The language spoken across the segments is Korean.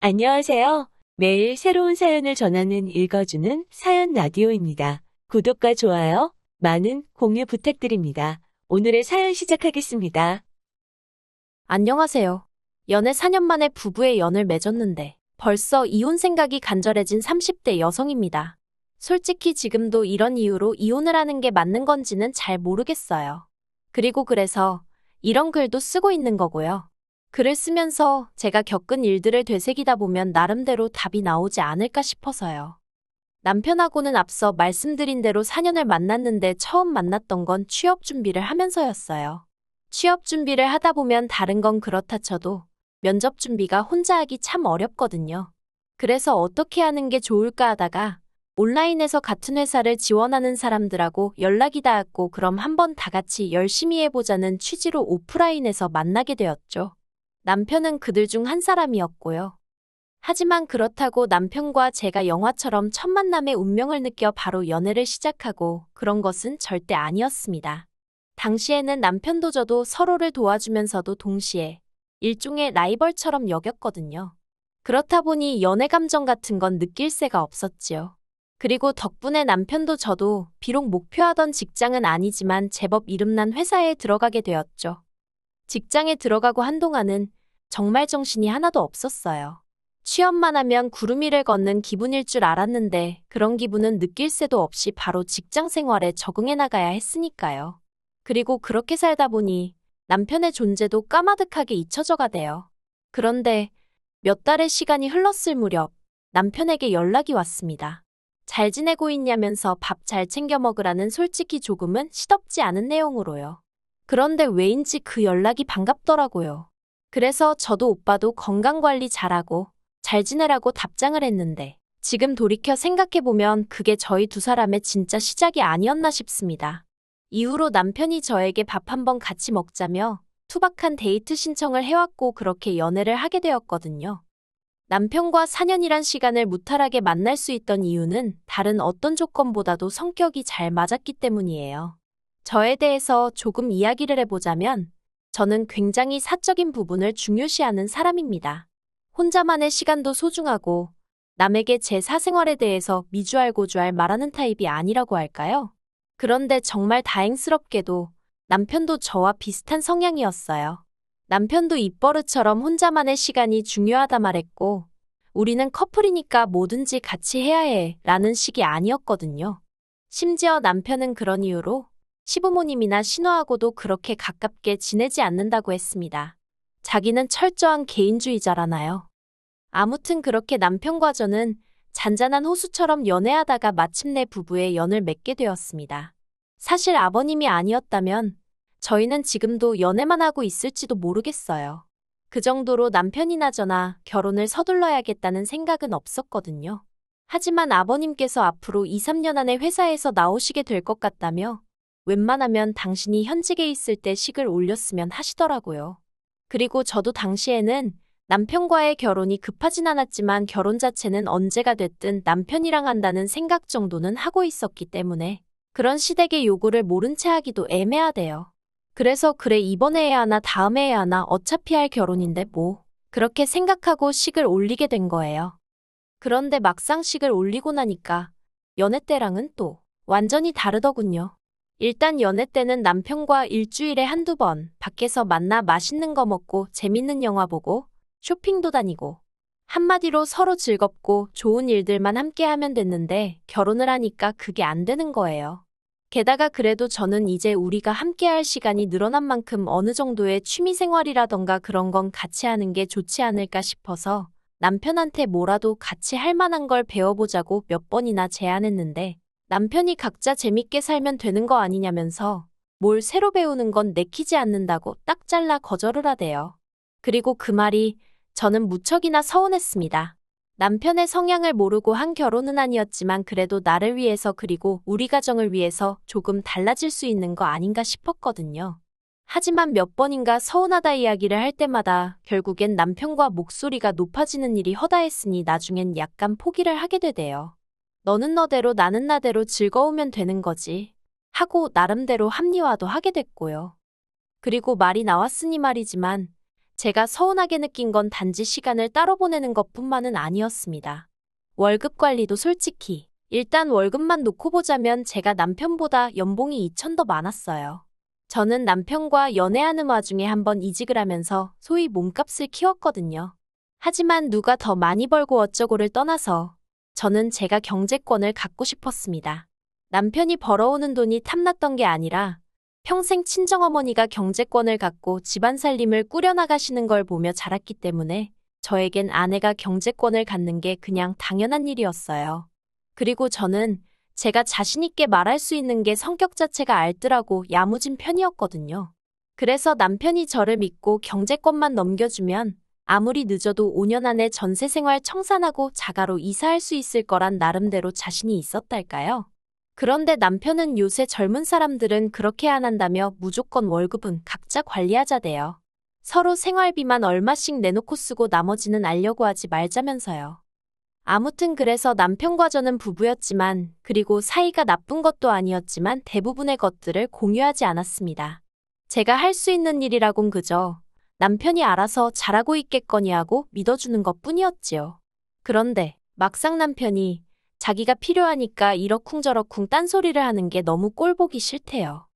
안녕하세요. 매일 새로운 사연을 전하는 읽어주는 사연 라디오입니다. 구독과 좋아요, 많은 공유 부탁드립니다. 오늘의 사연 시작하겠습니다. 안녕하세요. 연애 4년 만에 부부의 연을 맺었는데 벌써 이혼 생각이 간절해진 30대 여성입니다. 솔직히 지금도 이런 이유로 이혼을 하는 게 맞는 건지는 잘 모르겠어요. 그리고 그래서 이런 글도 쓰고 있는 거고요. 글을 쓰면서 제가 겪은 일들을 되새기다 보면 나름대로 답이 나오지 않을까 싶어서요. 남편하고는 앞서 말씀드린 대로 4년을 만났는데 처음 만났던 건 취업 준비를 하면서였어요. 취업 준비를 하다 보면 다른 건 그렇다 쳐도 면접 준비가 혼자 하기 참 어렵거든요. 그래서 어떻게 하는 게 좋을까 하다가 온라인에서 같은 회사를 지원하는 사람들하고 연락이 닿았고 그럼 한번 다 같이 열심히 해보자는 취지로 오프라인에서 만나게 되었죠. 남편은 그들 중 한 사람이었고요. 하지만 그렇다고 남편과 제가 영화처럼 첫 만남의 운명을 느껴 바로 연애를 시작하고 그런 것은 절대 아니었습니다. 당시에는 남편도 저도 서로를 도와주면서도 동시에 일종의 라이벌처럼 여겼거든요. 그렇다 보니 연애 감정 같은 건 느낄 새가 없었지요. 그리고 덕분에 남편도 저도 비록 목표하던 직장은 아니지만 제법 이름난 회사에 들어가게 되었죠. 직장에 들어가고 한동안은 정말 정신이 하나도 없었어요. 취업만 하면 구름 위를 걷는 기분일 줄 알았는데 그런 기분은 느낄 새도 없이 바로 직장 생활에 적응해 나가야 했으니까요. 그리고 그렇게 살다 보니 남편의 존재도 까마득하게 잊혀져 가대요. 그런데 몇 달의 시간이 흘렀을 무렵 남편에게 연락이 왔습니다. 잘 지내고 있냐면서 밥 잘 챙겨 먹으라는 솔직히 조금은 시덥지 않은 내용으로요. 그런데 왜인지 그 연락이 반갑더라고요. 그래서 저도 오빠도 건강관리 잘하고 잘 지내라고 답장을 했는데 지금 돌이켜 생각해보면 그게 저희 두 사람의 진짜 시작이 아니었나 싶습니다. 이후로 남편이 저에게 밥 한번 같이 먹자며 투박한 데이트 신청을 해왔고 그렇게 연애를 하게 되었거든요. 남편과 4년이란 시간을 무탈하게 만날 수 있던 이유는 다른 어떤 조건보다도 성격이 잘 맞았기 때문이에요. 저에 대해서 조금 이야기를 해보자면 저는 굉장히 사적인 부분을 중요시하는 사람입니다. 혼자만의 시간도 소중하고 남에게 제 사생활에 대해서 미주알고주알 말하는 타입이 아니라고 할까요? 그런데 정말 다행스럽게도 남편도 저와 비슷한 성향이었어요. 남편도 입버릇처럼 혼자만의 시간이 중요하다 말했고 우리는 커플이니까 뭐든지 같이 해야 해 라는 식이 아니었거든요. 심지어 남편은 그런 이유로 시부모님이나 신우하고도 그렇게 가깝게 지내지 않는다고 했습니다. 자기는 철저한 개인주의자라나요. 아무튼 그렇게 남편과 저는 잔잔한 호수처럼 연애하다가 마침내 부부의 연을 맺게 되었습니다. 사실 아버님이 아니었다면 저희는 지금도 연애만 하고 있을지도 모르겠어요. 그 정도로 남편이나 저나 결혼을 서둘러야겠다는 생각은 없었거든요. 하지만 아버님께서 앞으로 2, 3년 안에 회사에서 나오시게 될 것 같다며 웬만하면 당신이 현직에 있을 때 식을 올렸으면 하시더라고요. 그리고 저도 당시에는 남편과의 결혼이 급하진 않았지만 결혼 자체는 언제가 됐든 남편이랑 한다는 생각 정도는 하고 있었기 때문에 그런 시댁의 요구를 모른 채 하기도 애매하대요. 그래서 그래 이번에 해야 하나 다음에 해야 하나 어차피 할 결혼인데 뭐 그렇게 생각하고 식을 올리게 된 거예요. 그런데 막상 식을 올리고 나니까 연애 때랑은 또 완전히 다르더군요. 일단 연애 때는 남편과 일주일에 한두 번 밖에서 만나 맛있는 거 먹고 재밌는 영화 보고 쇼핑도 다니고 한마디로 서로 즐겁고 좋은 일들만 함께 하면 됐는데 결혼을 하니까 그게 안 되는 거예요. 게다가 그래도 저는 이제 우리가 함께 할 시간이 늘어난 만큼 어느 정도의 취미 생활이라던가 그런 건 같이 하는 게 좋지 않을까 싶어서 남편한테 뭐라도 같이 할 만한 걸 배워보자고 몇 번이나 제안했는데 남편이 각자 재밌게 살면 되는 거 아니냐면서 뭘 새로 배우는 건 내키지 않는다고 딱 잘라 거절을 하대요. 그리고 그 말이 저는 무척이나 서운했습니다. 남편의 성향을 모르고 한 결혼은 아니었지만 그래도 나를 위해서 그리고 우리 가정을 위해서 조금 달라질 수 있는 거 아닌가 싶었거든요. 하지만 몇 번인가 서운하다 이야기를 할 때마다 결국엔 남편과 목소리가 높아지는 일이 허다했으니 나중엔 약간 포기를 하게 되대요. 너는 너대로 나는 나대로 즐거우면 되는 거지. 하고 나름대로 합리화도 하게 됐고요. 그리고 말이 나왔으니 말이지만 제가 서운하게 느낀 건 단지 시간을 따로 보내는 것뿐만은 아니었습니다. 월급 관리도 솔직히 일단 월급만 놓고 보자면 제가 남편보다 연봉이 2천 더 많았어요. 저는 남편과 연애하는 와중에 한번 이직을 하면서 소위 몸값을 키웠거든요. 하지만 누가 더 많이 벌고 어쩌고를 떠나서 저는 제가 경제권을 갖고 싶었습니다. 남편이 벌어오는 돈이 탐났던 게 아니라 평생 친정어머니가 경제권을 갖고 집안 살림을 꾸려나가시는 걸 보며 자랐기 때문에 저에겐 아내가 경제권을 갖는 게 그냥 당연한 일이었어요. 그리고 저는 제가 자신 있게 말할 수 있는 게 성격 자체가 알뜰하고 야무진 편이었거든요. 그래서 남편이 저를 믿고 경제권만 넘겨주면 아무리 늦어도 5년 안에 전세 생활 청산하고 자가로 이사할 수 있을 거란 나름대로 자신이 있었달까요? 그런데 남편은 요새 젊은 사람들은 그렇게 안 한다며 무조건 월급은 각자 관리하자대요. 서로 생활비만 얼마씩 내놓고 쓰고 나머지는 알려고 하지 말자면서요. 아무튼 그래서 남편과 저는 부부였지만 그리고 사이가 나쁜 것도 아니었지만 대부분의 것들을 공유하지 않았습니다. 제가 할 수 있는 일이라곤 그저 남편이 알아서 잘하고 있겠거니 하고 믿어주는 것뿐이었지요. 그런데 막상 남편이 자기가 필요하니까 이러쿵저러쿵 딴소리를 하는 게 너무 꼴보기 싫대요.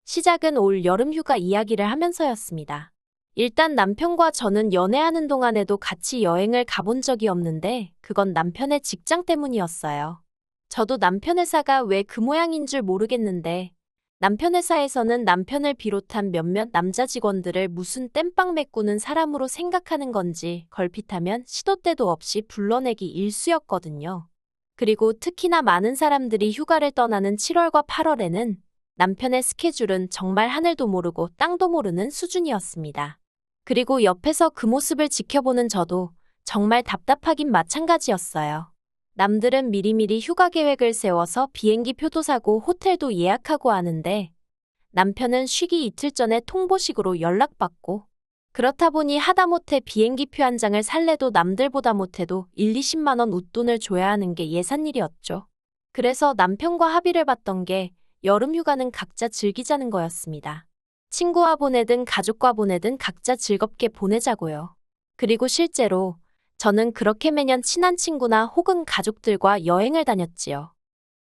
시작은 올 여름 휴가 이야기를 하면서였습니다. 일단 남편과 저는 연애하는 동안에도 같이 여행을 가본 적이 없는데 그건 남편의 직장 때문이었어요. 저도 남편 회사가 왜 그 모양인 줄 모르겠는데 남편 회사에서는 남편을 비롯한 몇몇 남자 직원들을 무슨 땜빵 메꾸는 사람으로 생각하는 건지 걸핏하면 시도 때도 없이 불러내기 일쑤였거든요. 그리고 특히나 많은 사람들이 휴가를 떠나는 7월과 8월에는 남편의 스케줄은 정말 하늘도 모르고 땅도 모르는 수준이었습니다. 그리고 옆에서 그 모습을 지켜보는 저도 정말 답답하긴 마찬가지였어요. 남들은 미리미리 휴가 계획을 세워서 비행기 표도 사고 호텔도 예약하고 하는데 남편은 쉬기 이틀 전에 통보식으로 연락받고 그렇다 보니 하다못해 비행기표 한 장을 살래도 남들보다 못해도 1, 20만 원 웃돈을 줘야 하는 게 예산일이었죠. 그래서 남편과 합의를 봤던 게 여름 휴가는 각자 즐기자는 거였습니다. 친구와 보내든 가족과 보내든 각자 즐겁게 보내자고요. 그리고 실제로 저는 그렇게 매년 친한 친구나 혹은 가족들과 여행을 다녔지요.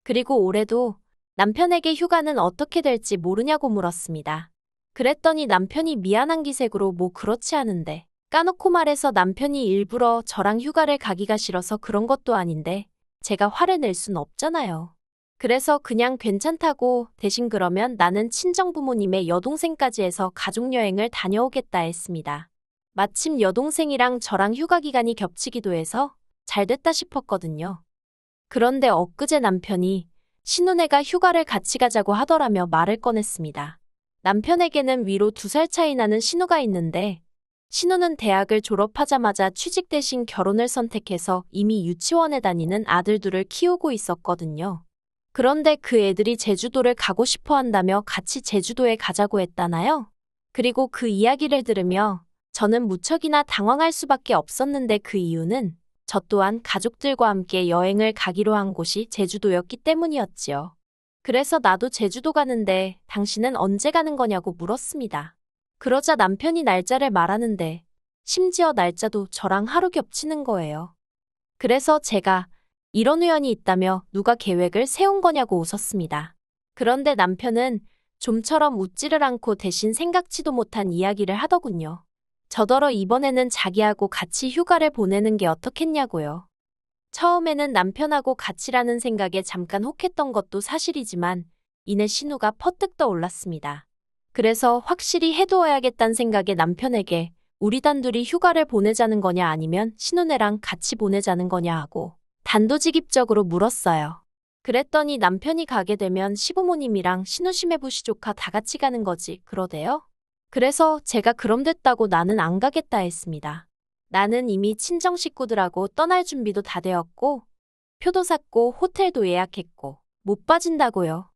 그리고 올해도 남편에게 휴가는 어떻게 될지 모르냐고 물었습니다. 그랬더니 남편이 미안한 기색으로 뭐 그렇지 않은데 까놓고 말해서 남편이 일부러 저랑 휴가를 가기가 싫어서 그런 것도 아닌데 제가 화를 낼 순 없잖아요. 그래서 그냥 괜찮다고 대신 그러면 나는 친정부모님의 여동생까지 해서 가족여행을 다녀오겠다 했습니다. 마침 여동생이랑 저랑 휴가 기간이 겹치기도 해서 잘 됐다 싶었거든요. 그런데 엊그제 남편이 신혼애가 휴가를 같이 가자고 하더라며 말을 꺼냈습니다. 남편에게는 위로 2살 차이 나는 신우가 있는데 신우는 대학을 졸업하자마자 취직 대신 결혼을 선택해서 이미 유치원에 다니는 아들 둘을 키우고 있었거든요. 그런데 그 애들이 제주도를 가고 싶어 한다며 같이 제주도에 가자고 했다나요? 그리고 그 이야기를 들으며 저는 무척이나 당황할 수밖에 없었는데 그 이유는 저 또한 가족들과 함께 여행을 가기로 한 곳이 제주도였기 때문이었지요. 그래서 나도 제주도 가는데 당신은 언제 가는 거냐고 물었습니다. 그러자 남편이 날짜를 말하는데 심지어 날짜도 저랑 하루 겹치는 거예요. 그래서 제가 이런 우연이 있다며 누가 계획을 세운 거냐고 웃었습니다. 그런데 남편은 좀처럼 웃지를 않고 대신 생각지도 못한 이야기를 하더군요. 저더러 이번에는 자기하고 같이 휴가를 보내는 게 어떻겠냐고요. 처음에는 남편하고 같이라는 생각에 잠깐 혹했던 것도 사실이지만 이내 신우가 퍼뜩 떠올랐습니다. 그래서 확실히 해두어야겠다는 생각에 남편에게 우리 단둘이 휴가를 보내자는 거냐 아니면 신우네랑 같이 보내자는 거냐 하고 단도직입적으로 물었어요. 그랬더니 남편이 가게 되면 시부모님이랑 신우 시매부시 조카 다 같이 가는 거지 그러대요. 그래서 제가 그럼 됐다고 나는 안 가겠다 했습니다. 나는 이미 친정 식구들하고 떠날 준비도 다 되었고 표도 샀고 호텔도 예약했고 못 빠진다고요.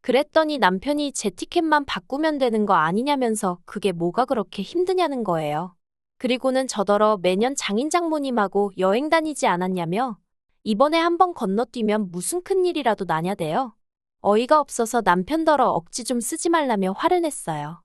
그랬더니 남편이 제 티켓만 바꾸면 되는 거 아니냐면서 그게 뭐가 그렇게 힘드냐는 거예요. 그리고는 저더러 매년 장인 장모님하고 여행 다니지 않았냐며 이번에 한번 건너뛰면 무슨 큰일이라도 나냐대요. 어이가 없어서 남편더러 억지 좀 쓰지 말라며 화를 냈어요.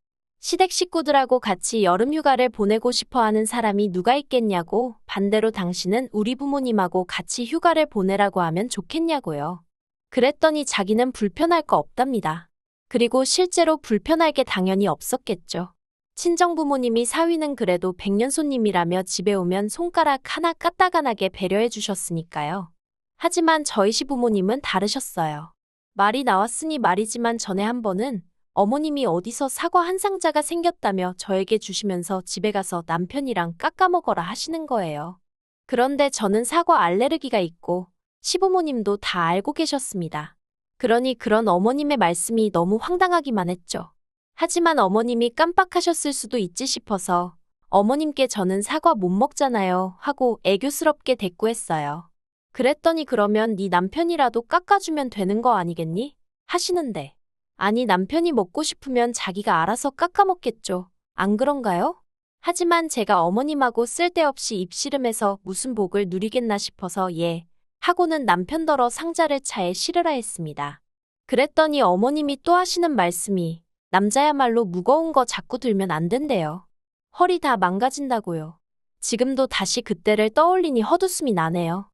시댁 식구들하고 같이 여름 휴가를 보내고 싶어 하는 사람이 누가 있겠냐고, 반대로 당신은 우리 부모님하고 같이 휴가를 보내라고 하면 좋겠냐고요. 그랬더니 자기는 불편할 거 없답니다. 그리고 실제로 불편할 게 당연히 없었겠죠. 친정부모님이 사위는 그래도 백년손님이라며 집에 오면 손가락 하나 까딱하게 배려해 주셨으니까요. 하지만 저희 시부모님은 다르셨어요. 말이 나왔으니 말이지만 전에 한 번은 어머님이 어디서 사과 한 상자가 생겼다며 저에게 주시면서 집에 가서 남편이랑 깎아 먹어라 하시는 거예요. 그런데 저는 사과 알레르기가 있고 시부모님도 다 알고 계셨습니다. 그러니 그런 어머님의 말씀이 너무 황당하기만 했죠. 하지만 어머님이 깜빡하셨을 수도 있지 싶어서 어머님께 저는 사과 못 먹잖아요 하고 애교스럽게 대꾸했어요. 그랬더니 그러면 네 남편이라도 깎아주면 되는 거 아니겠니? 하시는데. 아니 남편이 먹고 싶으면 자기가 알아서 깎아 먹겠죠. 안 그런가요? 하지만 제가 어머님하고 쓸데없이 입씨름해서 무슨 복을 누리겠나 싶어서 예 하고는 남편더러 상자를 차에 실으라 했습니다. 그랬더니 어머님이 또 하시는 말씀이 남자야말로 무거운 거 자꾸 들면 안 된대요. 허리 다 망가진다고요. 지금도 다시 그때를 떠올리니 헛웃음이 나네요.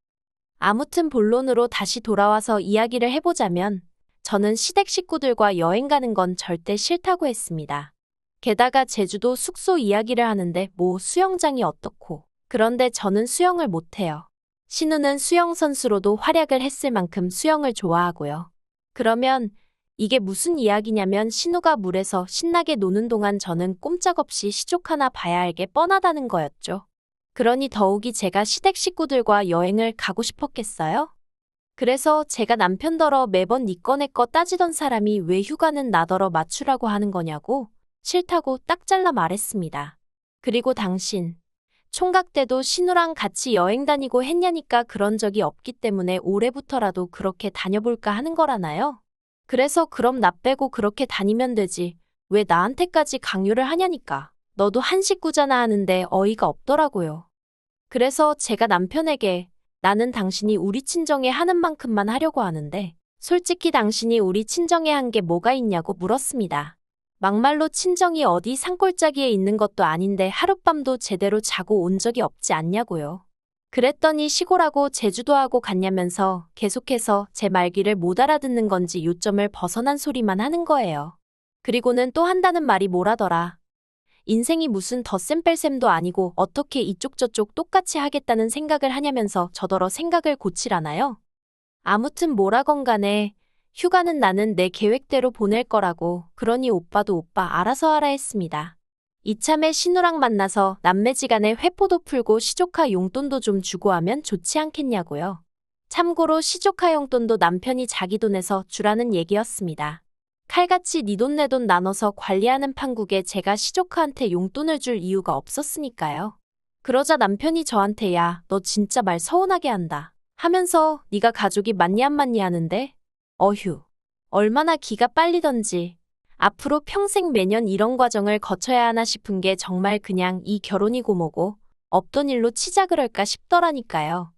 아무튼 본론으로 다시 돌아와서 이야기를 해보자면 저는 시댁 식구들과 여행 가는 건 절대 싫다고 했습니다. 게다가 제주도 숙소 이야기를 하는데 뭐 수영장이 어떻고. 그런데 저는 수영을 못해요. 신우는 수영 선수로도 활약을 했을 만큼 수영을 좋아하고요. 그러면 이게 무슨 이야기냐면 신우가 물에서 신나게 노는 동안 저는 꼼짝없이 시족 하나 봐야 할 게 뻔하다는 거였죠. 그러니 더욱이 제가 시댁 식구들과 여행을 가고 싶었겠어요? 그래서 제가 남편더러 매번 니꺼 내꺼 따지던 사람이 왜 휴가는 나더러 맞추라고 하는 거냐고 싫다고 딱 잘라 말했습니다. 그리고 당신, 총각 때도 신우랑 같이 여행 다니고 했냐니까 그런 적이 없기 때문에 올해부터라도 그렇게 다녀볼까 하는 거라나요? 그래서 그럼 나 빼고 그렇게 다니면 되지. 왜 나한테까지 강요를 하냐니까. 너도 한 식구잖아 하는데 어이가 없더라고요. 그래서 제가 남편에게 나는 당신이 우리 친정에 하는 만큼만 하려고 하는데 솔직히 당신이 우리 친정에 한 게 뭐가 있냐고 물었습니다. 막말로 친정이 어디 산골짜기에 있는 것도 아닌데 하룻밤도 제대로 자고 온 적이 없지 않냐고요. 그랬더니 시골하고 제주도하고 같냐면서 계속해서 제 말귀를 못 알아듣는 건지 요점을 벗어난 소리만 하는 거예요. 그리고는 또 한다는 말이 뭐라더라. 인생이 무슨 덧셈 뺄셈도 아니고 어떻게 이쪽 저쪽 똑같이 하겠다는 생각을 하냐면서 저더러 생각을 고치라나요? 아무튼 뭐라건 간에 휴가는 나는 내 계획대로 보낼 거라고 그러니 오빠도 오빠 알아서 하라 했습니다. 이참에 신우랑 만나서 남매지간에 회포도 풀고 시조카 용돈도 좀 주고 하면 좋지 않겠냐고요. 참고로 시조카 용돈도 남편이 자기 돈에서 주라는 얘기였습니다. 칼같이 네 돈 내 돈 나눠서 관리하는 판국에 제가 시조카한테 용돈을 줄 이유가 없었으니까요. 그러자 남편이 저한테 야, 너 진짜 말 서운하게 한다 하면서 네가 가족이 맞니 안 맞니 하는데 어휴, 얼마나 기가 빨리던지 앞으로 평생 매년 이런 과정을 거쳐야 하나 싶은 게 정말 그냥 이 결혼이고 뭐고 없던 일로 치자 그럴까 싶더라니까요.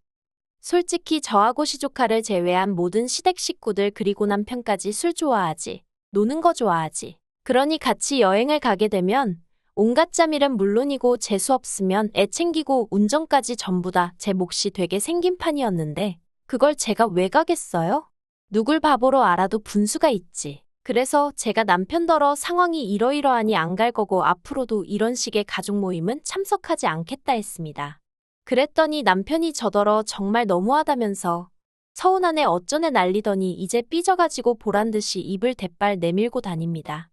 솔직히 저하고 시조카를 제외한 모든 시댁 식구들 그리고 남편까지 술 좋아하지. 노는 거 좋아하지. 그러니 같이 여행을 가게 되면 온갖 짬일은 물론이고 재수 없으면 애 챙기고 운전까지 전부 다 제 몫이 되게 생긴 판이었는데 그걸 제가 왜 가겠어요? 누굴 바보로 알아도 분수가 있지. 그래서 제가 남편더러 상황이 이러이러하니 안 갈 거고 앞으로도 이런 식의 가족 모임은 참석하지 않겠다 했습니다. 그랬더니 남편이 저더러 정말 너무하다면서 서운하네 어쩌네 난리더니 이제 삐져가지고 보란듯이 입을 대빨 내밀고 다닙니다.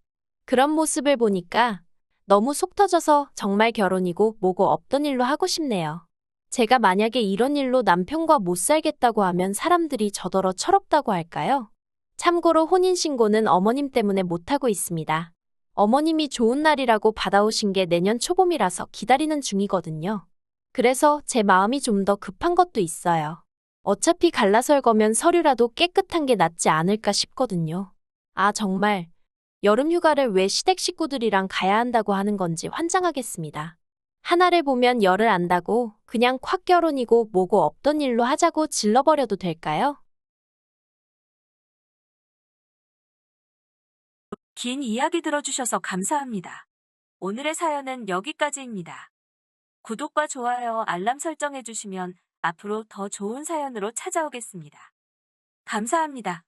그런 모습을 보니까 너무 속 터져서 정말 결혼이고 뭐고 없던 일로 하고 싶네요. 제가 만약에 이런 일로 남편과 못 살겠다고 하면 사람들이 저더러 철없다고 할까요? 참고로 혼인신고는 어머님 때문에 못하고 있습니다. 어머님이 좋은 날이라고 받아오신 게 내년 초봄이라서 기다리는 중이거든요. 그래서 제 마음이 좀 더 급한 것도 있어요. 어차피 갈라설 거면 서류라도 깨끗한 게 낫지 않을까 싶거든요. 아 정말 여름 휴가를 왜 시댁 식구들이랑 가야 한다고 하는 건지 환장하겠습니다. 하나를 보면 열을 안다고 그냥 콱 결혼이고 뭐고 없던 일로 하자고 질러버려도 될까요? 긴 이야기 들어주셔서 감사합니다. 오늘의 사연은 여기까지입니다. 구독과 좋아요, 알람 설정해주시면 앞으로 더 좋은 사연으로 찾아오겠습니다. 감사합니다.